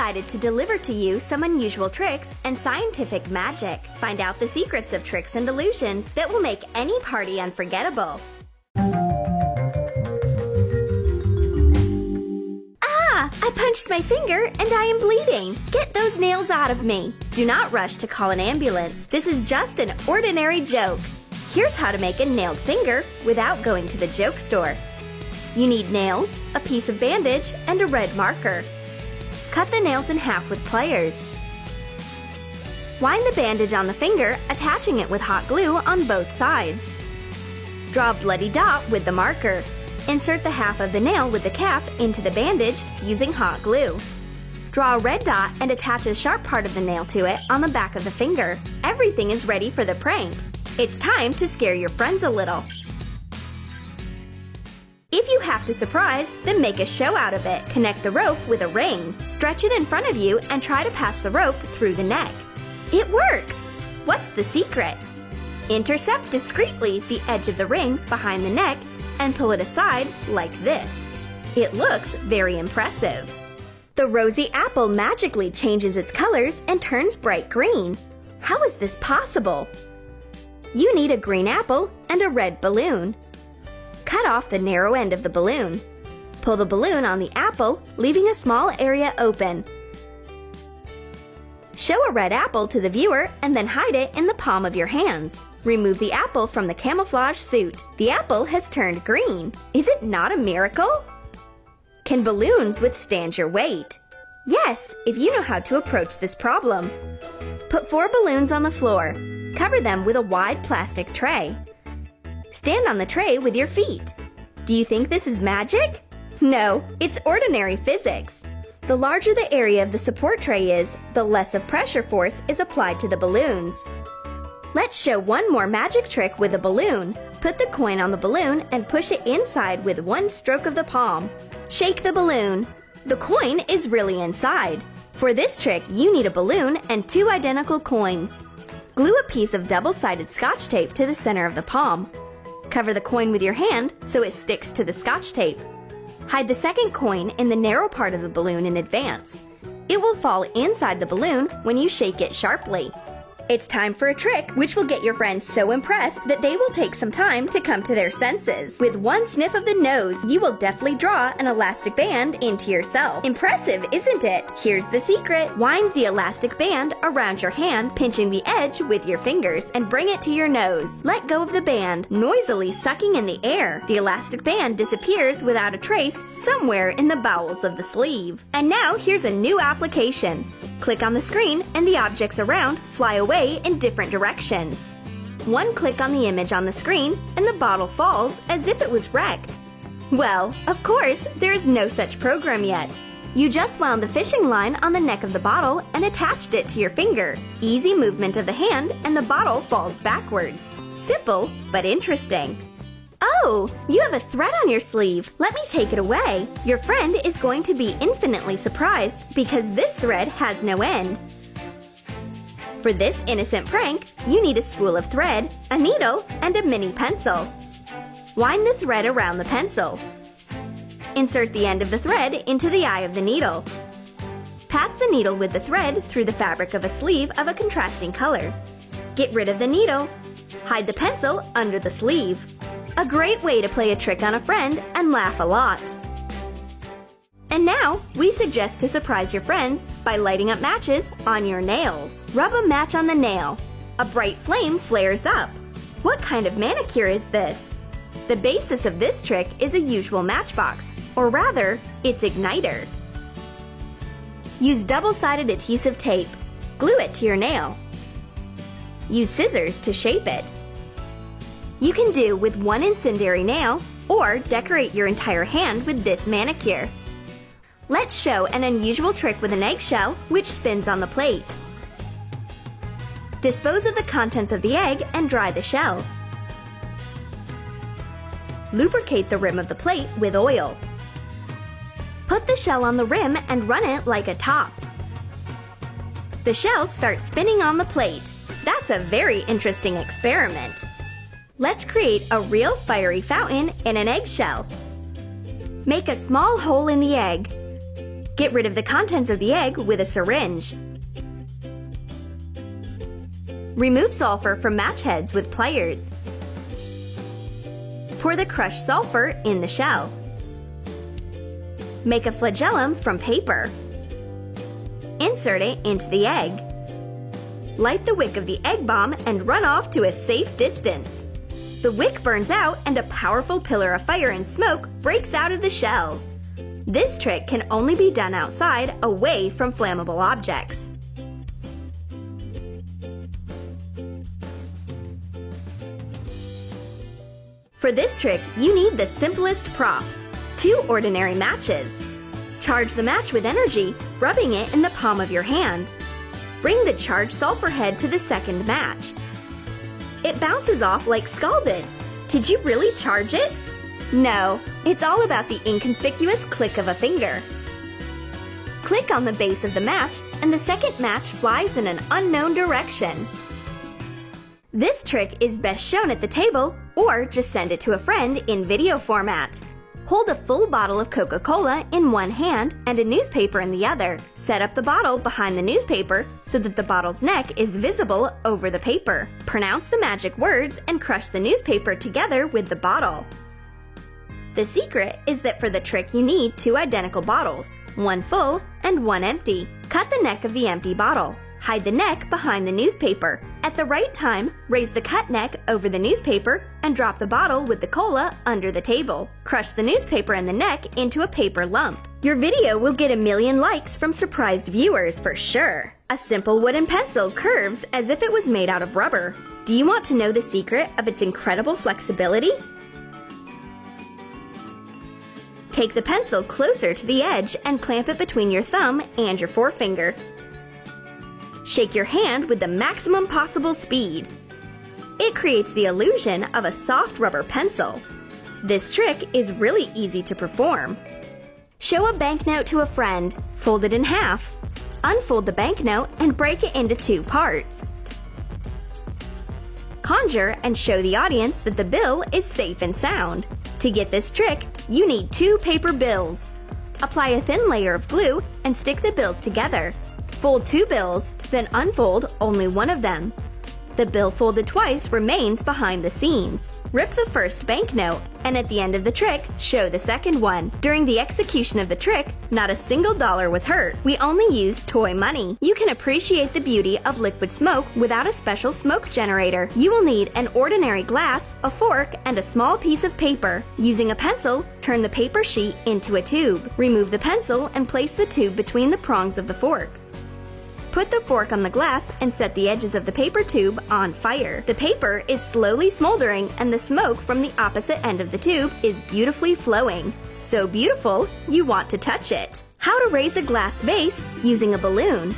decided to deliver to you some unusual tricks and scientific magic. Find out the secrets of tricks and illusions that will make any party unforgettable. Ah! I punched my finger and I am bleeding. Get those nails out of me. Do not rush to call an ambulance. This is just an ordinary joke. Here's how to make a nailed finger without going to the joke store. You need nails, a piece of bandage, and a red marker. Cut the nails in half with pliers. Wind the bandage on the finger, attaching it with hot glue on both sides. Draw a bloody dot with the marker. Insert the half of the nail with the cap into the bandage using hot glue. Draw a red dot and attach a sharp part of the nail to it on the back of the finger. Everything is ready for the prank. It's time to scare your friends a little. If you have to surprise, then make a show out of it. Connect the rope with a ring. Stretch it in front of you and try to pass the rope through the neck. It works! What's the secret? Intercept discreetly the edge of the ring behind the neck and pull it aside like this. It looks very impressive. The rosy apple magically changes its colors and turns bright green. How is this possible? You need a green apple and a red balloon. Cut off the narrow end of the balloon. Pull the balloon on the apple, leaving a small area open. Show a red apple to the viewer and then hide it in the palm of your hands. Remove the apple from the camouflage suit. The apple has turned green. Is it not a miracle? Can balloons withstand your weight? Yes, if you know how to approach this problem. Put 4 balloons on the floor. Cover them with a wide plastic tray. Stand on the tray with your feet. Do you think this is magic? No, it's ordinary physics. The larger the area of the support tray is, the less of pressure force is applied to the balloons. Let's show one more magic trick with a balloon. Put the coin on the balloon and push it inside with one stroke of the palm. Shake the balloon. The coin is really inside. For this trick, you need a balloon and 2 identical coins. Glue a piece of double-sided Scotch tape to the center of the palm. Cover the coin with your hand so it sticks to the Scotch tape. Hide the second coin in the narrow part of the balloon in advance. It will fall inside the balloon when you shake it sharply. It's time for a trick which will get your friends so impressed that they will take some time to come to their senses. With one sniff of the nose, you will deftly draw an elastic band into yourself. Impressive, isn't it? Here's the secret. Wind the elastic band around your hand, pinching the edge with your fingers, and bring it to your nose. Let go of the band, noisily sucking in the air. The elastic band disappears without a trace somewhere in the bowels of the sleeve. And now here's a new application. Click on the screen and the objects around fly away in different directions. One click on the image on the screen and the bottle falls as if it was wrecked. Well, of course, there is no such program yet. You just wound the fishing line on the neck of the bottle and attached it to your finger. Easy movement of the hand and the bottle falls backwards. Simple, but interesting. Oh, you have a thread on your sleeve. Let me take it away. Your friend is going to be infinitely surprised because this thread has no end. For this innocent prank, you need a spool of thread, a needle, and a mini pencil. Wind the thread around the pencil. Insert the end of the thread into the eye of the needle. Pass the needle with the thread through the fabric of a sleeve of a contrasting color. Get rid of the needle. Hide the pencil under the sleeve. A great way to play a trick on a friend and laugh a lot. And now, we suggest to surprise your friends by lighting up matches on your nails. Rub a match on the nail. A bright flame flares up. What kind of manicure is this? The basis of this trick is a usual matchbox, or rather, its igniter. Use double-sided adhesive tape. Glue it to your nail. Use scissors to shape it. You can do with one incendiary nail or decorate your entire hand with this manicure. Let's show an unusual trick with an eggshell which spins on the plate. Dispose of the contents of the egg and dry the shell. Lubricate the rim of the plate with oil. Put the shell on the rim and run it like a top. The shell starts spinning on the plate. That's a very interesting experiment. Let's create a real fiery fountain in an eggshell. Make a small hole in the egg. Get rid of the contents of the egg with a syringe. Remove sulfur from match heads with pliers. Pour the crushed sulfur in the shell. Make a flagellum from paper. Insert it into the egg. Light the wick of the egg bomb and run off to a safe distance. The wick burns out and a powerful pillar of fire and smoke breaks out of the shell. This trick can only be done outside, away from flammable objects. For this trick, you need the simplest props: 2 ordinary matches. Charge the match with energy, rubbing it in the palm of your hand. Bring the charged sulfur head to the second match. It bounces off like scalded. Did you really charge it? No, it's all about the inconspicuous click of a finger. Click on the base of the match, and the second match flies in an unknown direction. This trick is best shown at the table, or just send it to a friend in video format. Hold a full bottle of Coca-Cola in one hand and a newspaper in the other. Set up the bottle behind the newspaper so that the bottle's neck is visible over the paper. Pronounce the magic words and crush the newspaper together with the bottle. The secret is that for the trick you need 2 identical bottles, one full and one empty. Cut the neck of the empty bottle. Hide the neck behind the newspaper. At the right time, raise the cut neck over the newspaper and drop the bottle with the cola under the table. Crush the newspaper and the neck into a paper lump. Your video will get 1 million likes from surprised viewers for sure. A simple wooden pencil curves as if it was made out of rubber. Do you want to know the secret of its incredible flexibility? Take the pencil closer to the edge and clamp it between your thumb and your forefinger. Shake your hand with the maximum possible speed. It creates the illusion of a soft rubber pencil. This trick is really easy to perform. Show a banknote to a friend, fold it in half. Unfold the banknote and break it into 2 parts. Conjure and show the audience that the bill is safe and sound. To get this trick, you need 2 paper bills. Apply a thin layer of glue and stick the bills together. Fold 2 bills, then unfold only one of them. The bill folded twice remains behind the scenes. Rip the first banknote, and at the end of the trick, show the second one. During the execution of the trick, not a single dollar was hurt. We only used toy money. You can appreciate the beauty of liquid smoke without a special smoke generator. You will need an ordinary glass, a fork, and a small piece of paper. Using a pencil, turn the paper sheet into a tube. Remove the pencil and place the tube between the prongs of the fork. Put the fork on the glass and set the edges of the paper tube on fire. The paper is slowly smoldering and the smoke from the opposite end of the tube is beautifully flowing. So beautiful, you want to touch it. How to raise a glass vase using a balloon.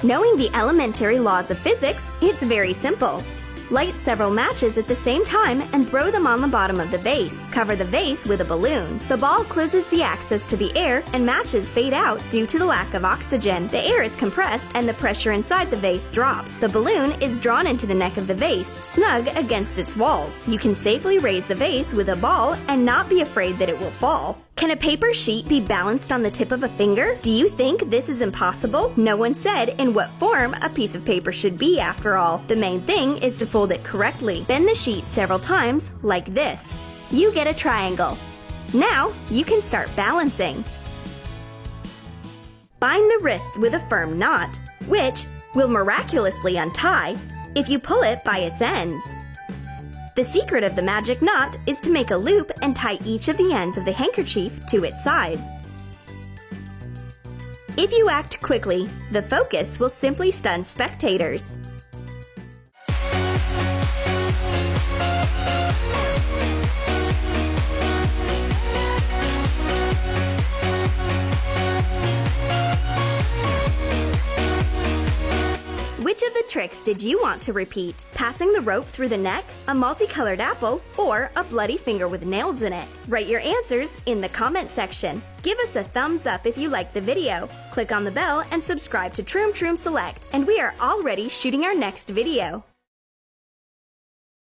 Knowing the elementary laws of physics, it's very simple. Light several matches at the same time and throw them on the bottom of the vase. Cover the vase with a balloon. The ball closes the access to the air and matches fade out due to the lack of oxygen. The air is compressed and the pressure inside the vase drops. The balloon is drawn into the neck of the vase, snug against its walls. You can safely raise the vase with a ball and not be afraid that it will fall. Can a paper sheet be balanced on the tip of a finger? Do you think this is impossible? No one said in what form a piece of paper should be after all. The main thing is to fold it correctly. Bend the sheet several times, like this. You get a triangle. Now you can start balancing. Bind the wrists with a firm knot, which will miraculously untie if you pull it by its ends. The secret of the magic knot is to make a loop and tie each of the ends of the handkerchief to its side. If you act quickly, the focus will simply stun spectators. Which of the tricks did you want to repeat? Passing the rope through the neck, a multicolored apple, or a bloody finger with nails in it? Write your answers in the comment section. Give us a thumbs up if you liked the video. Click on the bell and subscribe to Troom Troom Select. And we are already shooting our next video.